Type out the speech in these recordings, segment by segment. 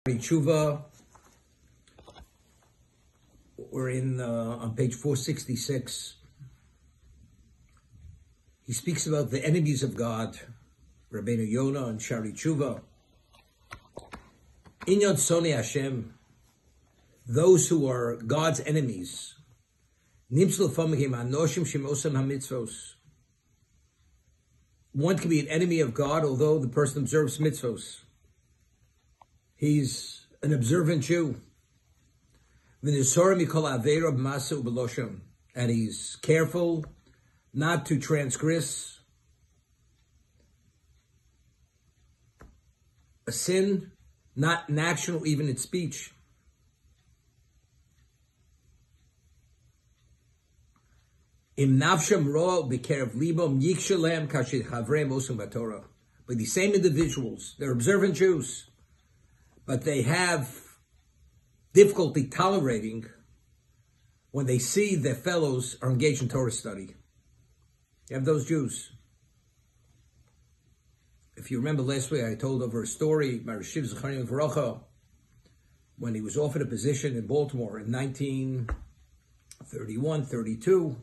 Tshuva. We're on page 466. He speaks about the enemies of God, Rabbeinu Yonah and Shari Tshuva. Inyan Soni Hashem, those who are God's enemies. Nimslu famihim anoshim shemosam hamitzvos. One can be an enemy of God, although the person observes mitzvos. He's an observant Jew. And he's careful not to transgress a sin, not in action or even in speech. But these same individuals, they're observant Jews, but they have difficulty tolerating when they see their fellows are engaged in Torah study. You have those Jews. If you remember last week, I told over a story, my Rishiv Zechariah V'Rocha, when he was offered a position in Baltimore in 1931, 32,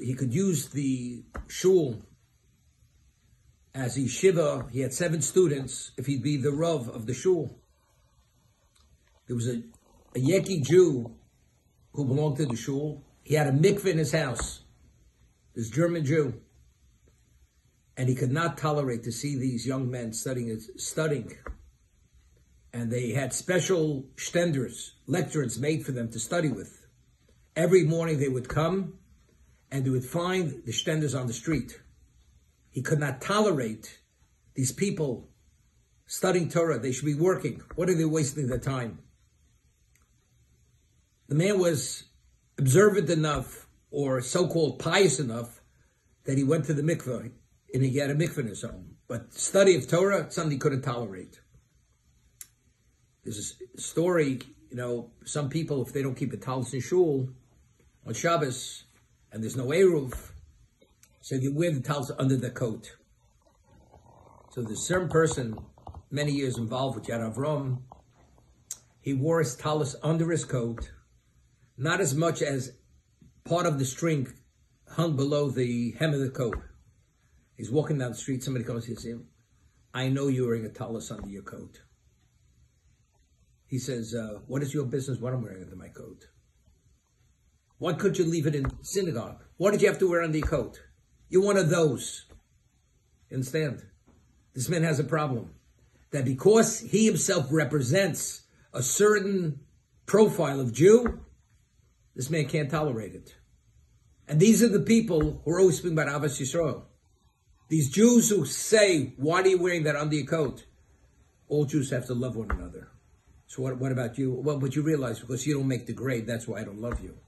he could use the shul as yeshiva. He had 7 students if he'd be the Rav of the shul. There was a Yeki Jew who belonged to the shul. He had a mikveh in his house, this German Jew. And he could not tolerate to see these young men studying. And they had special stenders, lecturns made for them to study with. Every morning they would come and they would find the stenders on the street. He could not tolerate these people studying Torah. They should be working. What are they wasting their time? The man was observant enough, or so-called pious enough, that he went to the mikveh, and he had a mikveh in his home. But study of Torah, something he couldn't tolerate. There's a story, some people, if they don't keep a talis in shul on Shabbos, and there's no Eruv, so they wear the talis under the coat. So there's a certain person, many years involved with Yad Avram, he wore his talis under his coat, not as much as part of the string hung below the hem of the coat. He's walking down the street, somebody comes to him, I know you're wearing a talis under your coat. He says, what is your business what I'm wearing under my coat? Why couldn't you leave it in synagogue? Why did you have to wear it under your coat? You're one of those. You understand? This man has a problem. That because he himself represents a certain profile of Jew, this man can't tolerate it. And these are the people who are always speaking about Ahavas Yisrael. These Jews who say, why are you wearing that under your coat? All Jews have to love one another. So what about you? Well, but you realize because you don't make the grade, that's why I don't love you.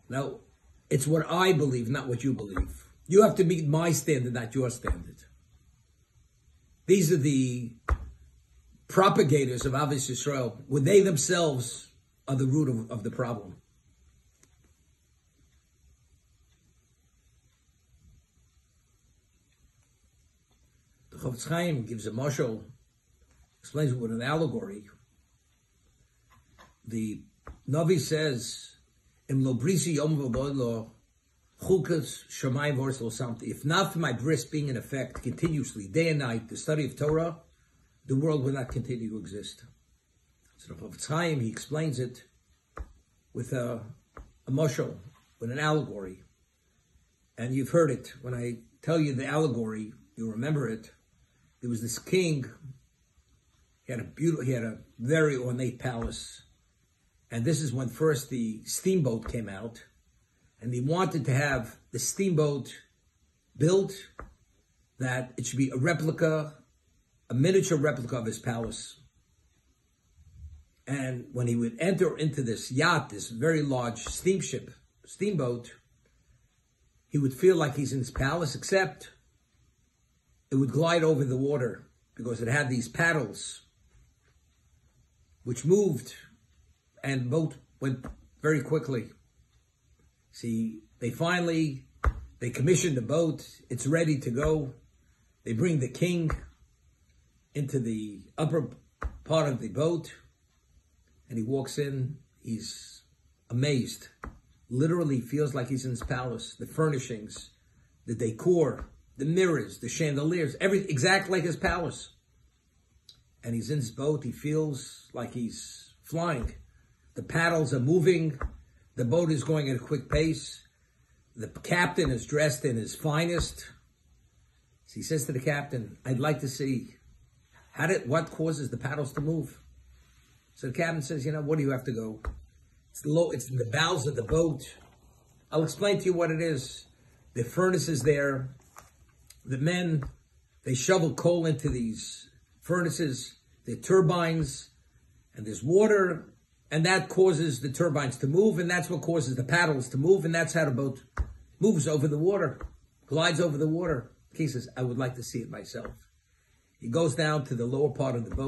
Now, it's what I believe, not what you believe. You have to meet my standard, not your standard. These are the propagators of Ahavas Yisrael, when they themselves are the root of the problem. The Chofetz Chaim gives a mashal, explains it with an allegory. The Navi says, Im lo brisi yom v'lo chukas shamayim v'oretz lo samti. If not for my bris being in effect continuously, day and night, the study of Torah, the world will not continue to exist. So the Chofetz Chaim, he explains it with a mashal, with an allegory. And you've heard it. When I tell you the allegory, you'll remember it. There was this king. He had a very ornate palace. And this is when first the steamboat came out. And he wanted to have the steamboat built that it should be a replica, a miniature replica of his palace. And when he would enter into this yacht, this very large steamboat, he would feel like he's in his palace, except it would glide over the water because it had these paddles which moved, and the boat went very quickly. See, they commissioned the boat. It's ready to go. They bring the king. into the upper part of the boat, and he walks in. He's amazed. Literally feels like he's in his palace. The furnishings, the decor, the mirrors, the chandeliers, everything exact like his palace. And he's in his boat. He feels like he's flying. The paddles are moving. The boat is going at a quick pace. The captain is dressed in his finest. So he says to the captain, I'd like to see what causes the paddles to move. So the captain says, what do you have to go? It's in the bowels of the boat. I'll explain to you what it is. The furnace is there. The men, they shovel coal into these furnaces. The turbines, and there's water, and that causes the turbines to move, and that's what causes the paddles to move, and that's how the boat moves over the water, glides over the water. He says, I would like to see it myself. He goes down to the lower part of the boat.